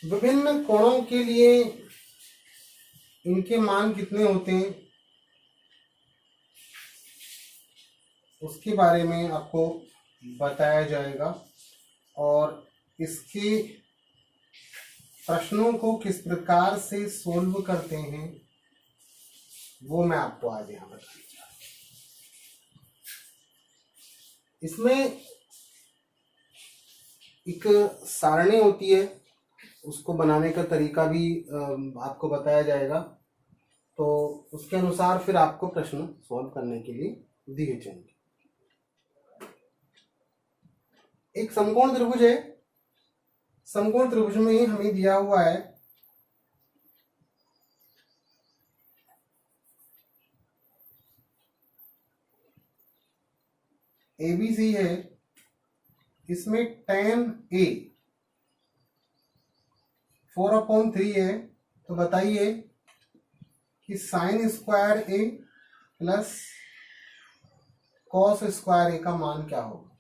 विभिन्न कोणों के लिए इनके मान कितने होते हैं उसके बारे में आपको बताया जाएगा, और इसके प्रश्नों को किस प्रकार से सोल्व करते हैं वो मैं आपको आज यहाँ बताने जा रहा हूँ। इसमें एक सारणी होती है, उसको बनाने का तरीका भी आपको बताया जाएगा, तो उसके अनुसार फिर आपको प्रश्न सॉल्व करने के लिए दिए जाएंगे। एक समकोण त्रिभुज है, समकोण त्रिभुज में ही हमें दिया हुआ है ABC है, इसमें tan A 4/3 है, तो बताइए कि sine square A plus cos square A का मान क्या होगा।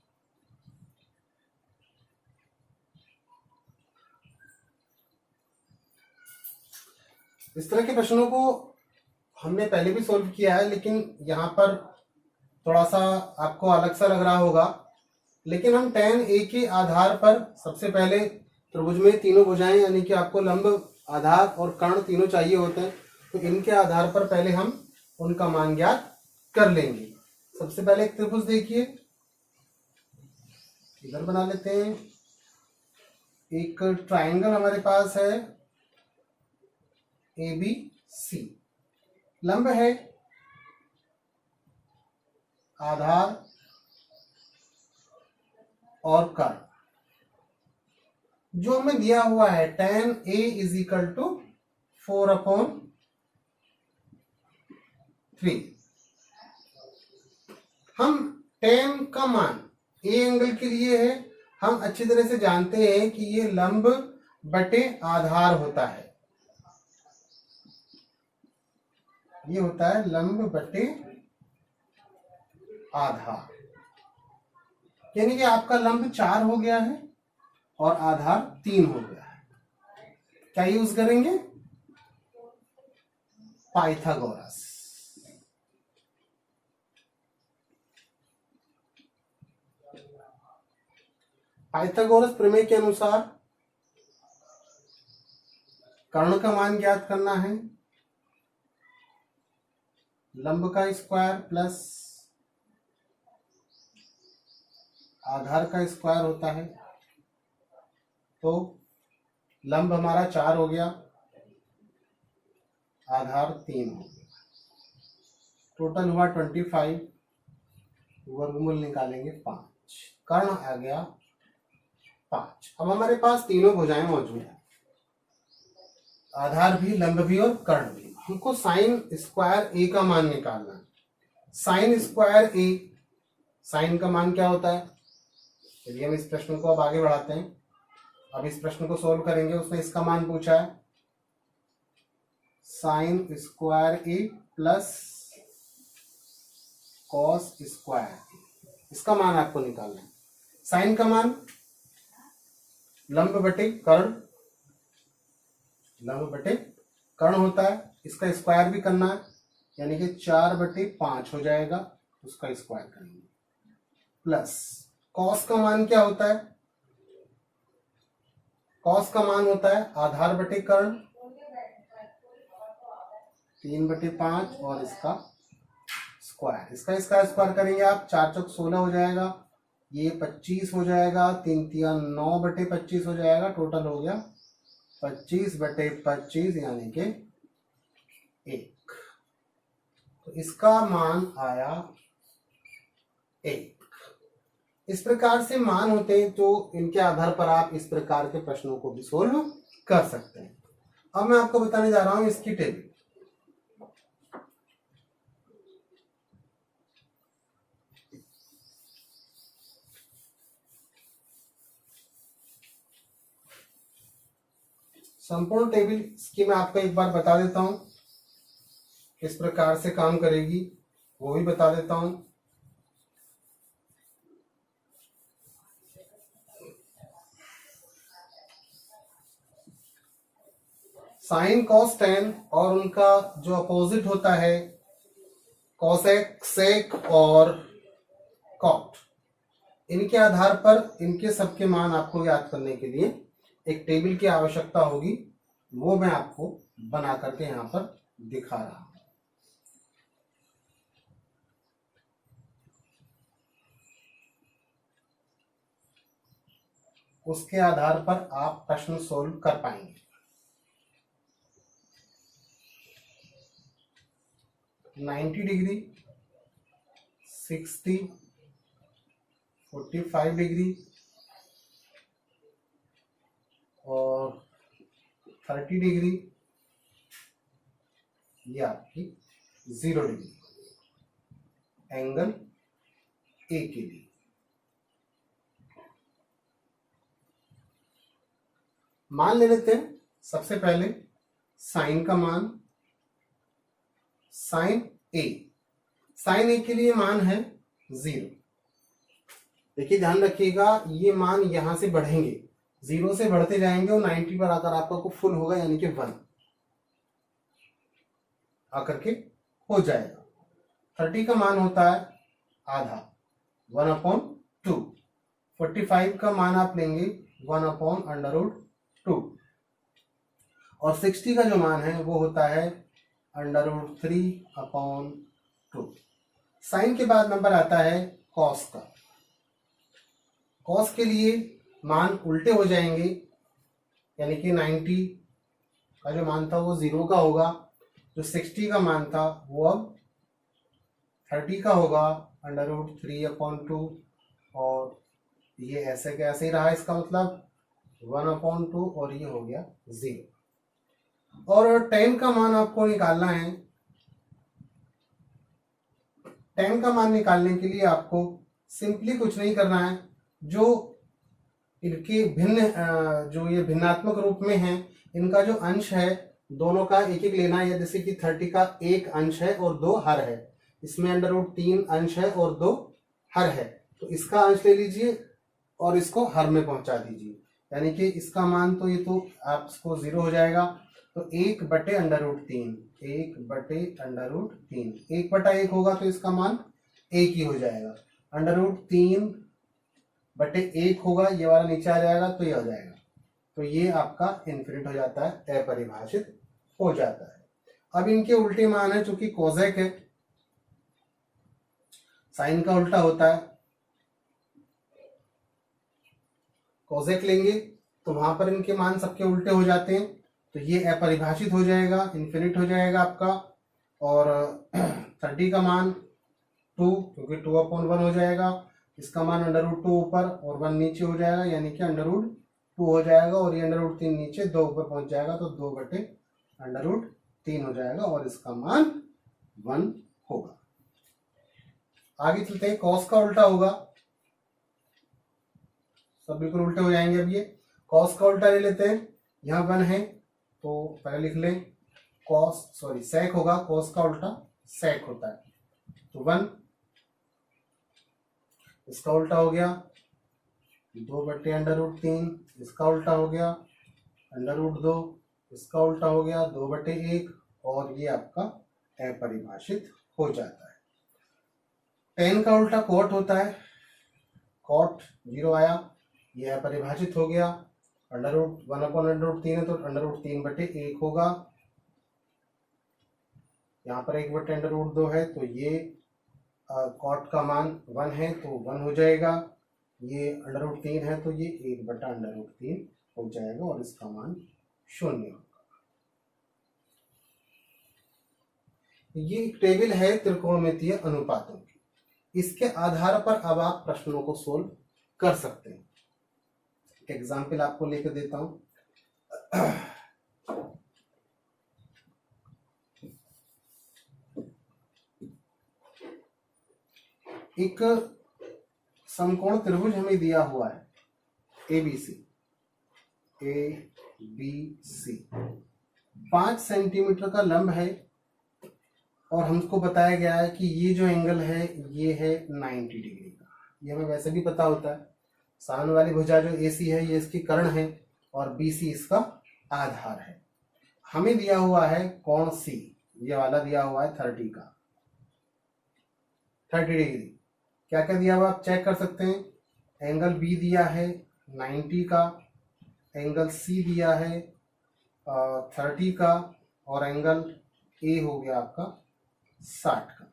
इस तरह के प्रश्नों को हमने पहले भी सॉल्व किया है, लेकिन यहाँ पर थोड़ा सा आपको अलग सा लग रहा होगा। लेकिन हम tan A के आधार पर सबसे पहले त्रिभुज में तीनों भुजाएं यानी कि आपको लंब, आधार और कर्ण तीनों चाहिए होते हैं, तो इनके आधार पर पहले हम उनका मान ज्ञात कर लेंगे। सबसे पहले एक त्रिभुज देखिए, इधर बना लेते हैं। एक ट्राइंगल हमारे पास है ABC, लंब है, आधार और कर्ण। जो हमें दिया हुआ है tan A is equal to 4/3। हम tan का मान A एंगल के लिए है, हम अच्छी तरह से जानते हैं कि ये लंब बटे आधार होता है, ये होता है लंब बटे आधार, यानी कि आपका लंब 4 हो गया है और आधार 3 हो गया है। क्या यूज करेंगे? पाइथागोरस। पाइथागोरस प्रमेय के अनुसार कर्ण का मान ज्ञात करना है, लंब का स्क्वायर प्लस आधार का स्क्वायर होता है, तो लंब हमारा 4 हो गया, आधार 3 हो गया, टोटल हुआ 25, वर्गमूल निकालेंगे 5, कर्ण आ गया 5। अब हमारे पास तीनों भुजाएं मौजूद है, आधार भी, लंब भी और कर्ण भी। हमको साइन स्क्वायर A का मान निकालना है। साइन स्क्वायर A, साइन का मान क्या होता है? चलिए हम इस प्रश्न को अब आगे बढ़ाते हैं। अब इस प्रश्न को सोल्व करेंगे, उसने इसका मान पूछा है sine square A plus cos square A, इसका मान आपको निकालना है। साइन का मान लंब बटे कर्ण, लंब बटे कर्ण होता है, इसका स्क्वायर भी करना है, यानी कि 4/5 हो जाएगा, उसका स्क्वायर करेंगे, प्लस कॉस का मान क्या होता है? कॉस का मान होता है आधार बटे कर्ण 3/5 और इसका स्क्वायर, इसका स्क्वायर करेंगे आप, 4 चौक 16 हो जाएगा, ये 25 हो जाएगा, 3 तिया 9/25 हो जाएगा, टोटल हो गया 25/25 यानी कि 1। तो इसका मान आया 1। इस प्रकार से मान होते हैं, तो इनके आधार पर आप इस प्रकार के प्रश्नों को भी सोल्व कर सकते हैं। अब मैं आपको बताने जा रहा हूं इसकी टेबल। संपूर्ण टेबल इसकी मैं आपको एक बार बता देता हूं, किस प्रकार से काम करेगी वो भी बता देता हूं। साइन कॉस टेन और उनका जो अपोजिट होता है कॉसेक सेक और कॉट, इनके आधार पर इनके सबके मान आपको याद करने के लिए एक टेबल की आवश्यकता होगी, वो मैं आपको बना करके यहां पर दिखा रहा हूं। उसके आधार पर आप प्रश्न सोल्व कर पाएंगे। 90 डिग्री, 60, 45 डिग्री और 30 डिग्री, ये आपकी 0 डिग्री एंगल ए के लिए। मान ले लेते हैं सबसे पहले साइन का मान। साइन ए के लिए मान है 0। देखिए ध्यान रखिएगा, ये मान यहां से बढ़ेंगे, 0 से बढ़ते जाएंगे और 90 पर आकर आपका फुल होगा, यानी कि 1 आकर के हो जाएगा। 30 का मान होता है आधा, 1/2। 45 का मान आप लेंगे 1/√2 और 60 का जो मान है वो होता है √3/2। साइन के बाद नंबर आता है कॉस का। कॉस के लिए मान उल्टे हो जाएंगे, यानी कि 90 का जो मान था वो 0 का होगा, जो 60 का मान था वो अब 30 का होगा √3/2 और ये ऐसे कैसे ही रहा, इसका मतलब 1/2 और ये हो गया 0। और 10 का मान आपको निकालना है। 10 का मान निकालने के लिए आपको सिंपली कुछ नहीं करना है, जो इनके भिन्न जो ये भिन्नात्मक रूप में है, इनका जो अंश है दोनों का एक एक लेना है। जैसे कि 30 का एक अंश है और 2 हर है, इसमें √3 अंश है और 2 हर है, तो इसका अंश ले लीजिए और इसको हर में पहुंचा दीजिए, यानी कि इसका मान तो ये तो आपको 0 हो जाएगा। तो 1/√3, 1/√3, 1/1 होगा तो इसका मान 1 ही हो जाएगा। √3/1 होगा, ये वाला नीचे आ जाएगा तो ये हो जाएगा, तो ये आपका इन्फिनिट हो जाता है, अपरिभाषित हो जाता है। अब इनके उल्टे मान है, चूंकि कोसेक है, साइन का उल्टा होता है, कोसेक लेंगे तो वहां पर इनके मान सबके उल्टे हो जाते हैं, तो ये अपरिभाषित हो जाएगा, इन्फिनिट हो जाएगा आपका। और 30 का मान 2, क्योंकि 2/1 हो जाएगा, इसका मान √2 ऊपर और 1 नीचे हो जाएगा, यानी कि √2 हो जाएगा, और ये √3 नीचे 2 ऊपर पहुंच जाएगा, तो 2/√3 हो जाएगा और इसका मान 1 होगा। आगे चलते हैं, कॉस का उल्टा होगा, सब बिल्कुल उल्टे हो जाएंगे। अब ये कॉस का उल्टा ले लेते हैं, यहाँ 1 है तो पहले लिख लें सेक होगा, कॉस का उल्टा सेक होता है, तो 1, इसका उल्टा हो गया 2/√3, इसका उल्टा हो गया √2, इसका उल्टा हो गया 2/1 और ये आपका अपरिभाषित हो जाता है। 10 का उल्टा कॉट होता है, कॉट 0 आया, ये अपरिभाषित हो गया, 1/√3 है तो √3/1 होगा, यहाँ पर 1/√2 है तो ये कॉट का मान 1 है तो 1 हो जाएगा, ये √3 है तो ये 1/√3 हो जाएगा और इसका मान 0 होगा। ये एक टेबल है त्रिकोणमितीय अनुपातों की, इसके आधार पर अब आप प्रश्नों को सोल्व कर सकते हैं। एग्जाम्पल आपको लेकर देता हूं। एक समकोण त्रिभुज हमें दिया हुआ है ABC 5 सेंटीमीटर का लंब है और हमको बताया गया है कि ये जो एंगल है ये है 90 डिग्री का। ये हमें वैसे भी पता होता है, सामने वाली भुजा जो AC है ये इसकी कर्ण है और BC इसका आधार है। हमें दिया हुआ है कोण सी, ये वाला दिया हुआ है 30 का, 30 डिग्री। क्या क्या दिया हुआ आप चेक कर सकते हैं। एंगल बी दिया है 90 का, एंगल सी दिया है 30 का, और एंगल ए हो गया आपका 60 का,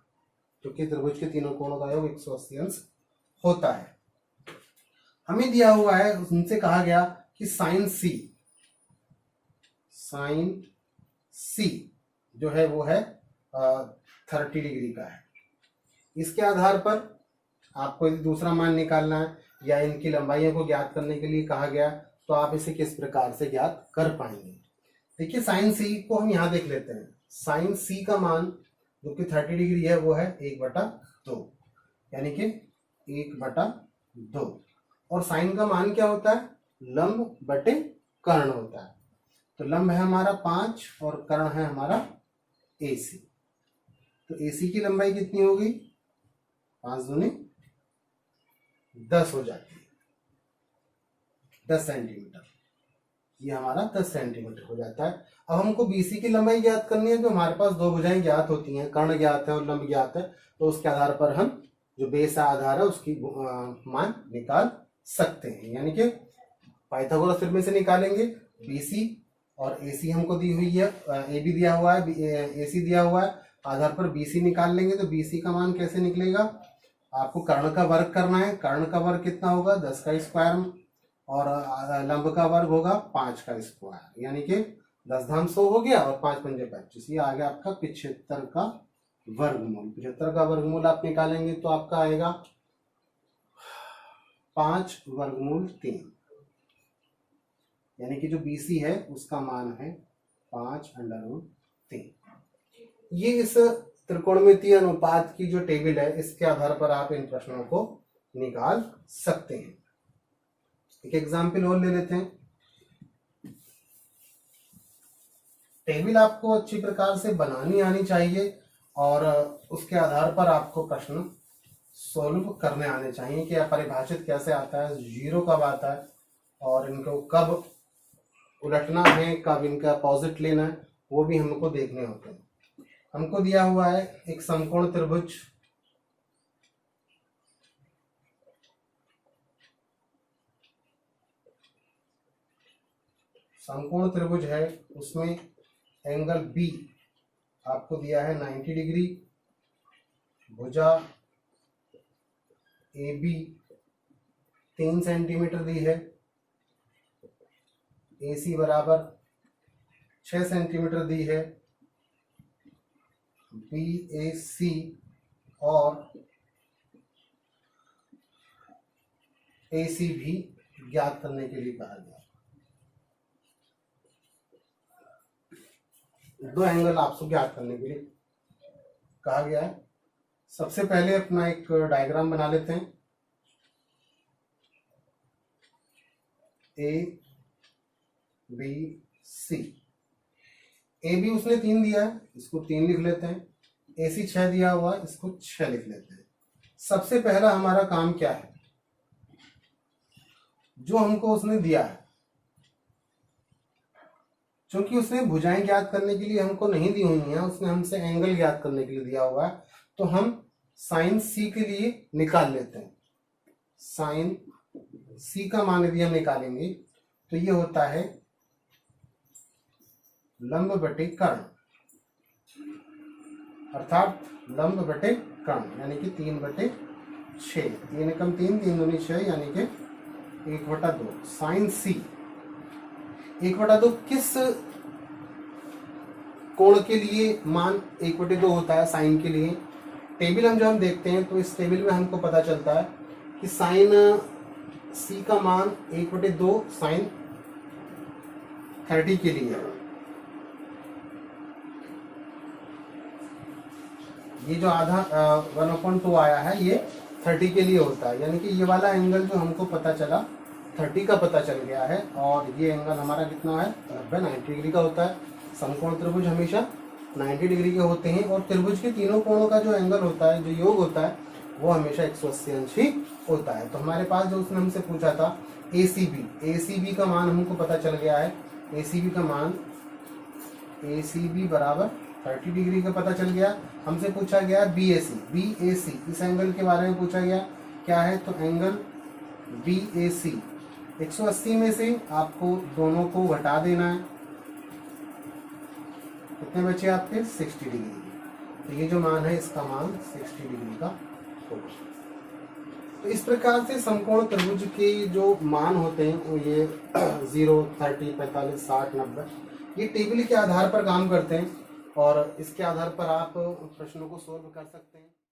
क्योंकि त्रिभुज के तीनों कोणों का योग 180 अंश होता है। हमें दिया हुआ है, उनसे कहा गया कि साइन सी जो है वो है 30 डिग्री का है। इसके आधार पर आपको यदि दूसरा मान निकालना है या इनकी लंबाइयों को ज्ञात करने के लिए कहा गया, तो आप इसे किस प्रकार से ज्ञात कर पाएंगे। देखिए साइन सी को हम यहाँ देख लेते हैं। साइन सी का मान जो कि 30 डिग्री है वो है 1/2, यानी कि 1/2। और साइन का मान क्या होता है, लंब बटे कर्ण होता है। तो लंब है हमारा 5 और कर्ण है हमारा AC। तो AC की लंबाई कितनी होगी, 5 दूनी 10 हो जाती है, 10 सेंटीमीटर। ये हमारा 10 सेंटीमीटर हो जाता है। अब हमको BC की लंबाई ज्ञात करनी है। जो हमारे पास दो भुजाएं ज्ञात होती हैं, कर्ण ज्ञात है और लंब ज्ञात है, तो उसके आधार पर हम जो बेस आधार है उसकी मान निकाल सकते हैं। यानी कि पाइथागोरस थ्योरम से निकालेंगे। BC और AC हमको दी हुई है, AB दिया हुआ है, AC दिया हुआ है, आधार पर BC निकाल लेंगे। तो BC का मान कैसे निकलेगा, आपको कर्ण का वर्ग करना है। कर्ण का वर्ग कितना होगा, 10 का स्क्वायर, और लंब का वर्ग होगा 5 का स्क्वायर, यानी कि 10 धाम 100 हो गया और 5 पंजे 25, ये आ गया आपका 75 का वर्गमूल। 75 का वर्गमूल आप निकालेंगे तो आपका आएगा 5 वर्गमूल 3, यानी कि जो BC है उसका मान है 5√3। ये इस त्रिकोणमितीय अनुपात की जो टेबल है, इसके आधार पर आप इन प्रश्नों को निकाल सकते हैं। एक एग्जाम्पल और ले लेते हैं। टेबल आपको अच्छी प्रकार से बनानी आनी चाहिए और उसके आधार पर आपको प्रश्न सोल्व करने आने चाहिए कि परिभाषित कैसे आता है, जीरो कब आता है और इनको कब उलटना है, कब इनका अपोजिट लेना है, वो भी हमको देखने होते हैं। हमको दिया हुआ है एक समकोण त्रिभुज, समकोण त्रिभुज है, उसमें एंगल B आपको दिया है 90 डिग्री, भुजा AB 3 सेंटीमीटर दी है, AC बराबर 6 सेंटीमीटर दी है, BAC और AC भी ज्ञात करने के लिए कहा गया। दो एंगल आपको ज्ञात करने के लिए कहा गया है। सबसे पहले अपना एक डायग्राम बना लेते हैं। ABC, AB उसने 3 दिया है, इसको 3 लिख लेते हैं। AC 6 दिया हुआ है, इसको 6 लिख लेते हैं। सबसे पहला हमारा काम क्या है, जो हमको उसने दिया है, क्योंकि उसने भुजाएं ज्ञात करने के लिए हमको नहीं दी हुई हैं, उसने हमसे एंगल ज्ञात करने के लिए दिया हुआ है, तो हम साइन C के लिए निकाल लेते हैं। साइन C का मान यदि हम निकालेंगे तो ये होता है लंब बटे कर्ण, अर्थात लंब बटे कर्ण, यानी कि 3/6। 3 एकम 3, 3 दूनी 6, यानी कि 1/2। साइन C 1/2 किस कोण के लिए मान 1/2 होता है, साइन के लिए। टेबल हम देखते हैं तो इस टेबल में हमको पता चलता है कि साइन C का मान 1/2 साइन 30 के लिए है। ये जो आधा 1/2 आया है ये 30 के लिए होता है, यानी कि ये वाला एंगल जो हमको पता चला 30 का पता चल गया है, और ये एंगल हमारा कितना है, 90 डिग्री का होता है। समकोण त्रिभुज हमेशा 90 डिग्री के होते हैं, और त्रिभुज के तीनों कोणों का जो एंगल होता है, जो योग होता है, वो हमेशा 180 अंश ही होता है। तो हमारे पास जो उसने हमसे पूछा था ACB का मान हमको पता चल गया है। ACB का मान ए सी बी बराबर 30 डिग्री का पता चल गया। हमसे पूछा गया बी ए सी, इस एंगल के बारे में पूछा गया क्या है, तो एंगल बी ए सी 180 में से आपको दोनों को घटा देना है, कितने बचे आपके 60 डिग्री। तो ये जो मान है इसका मान 60 डिग्री का होगा। तो इस प्रकार से समकोण त्रिभुज के जो मान होते हैं वो ये 0, 30, 45, 60, 90 ये टेबल के आधार पर काम करते हैं और इसके आधार पर आप प्रश्नों को सोल्व कर सकते हैं।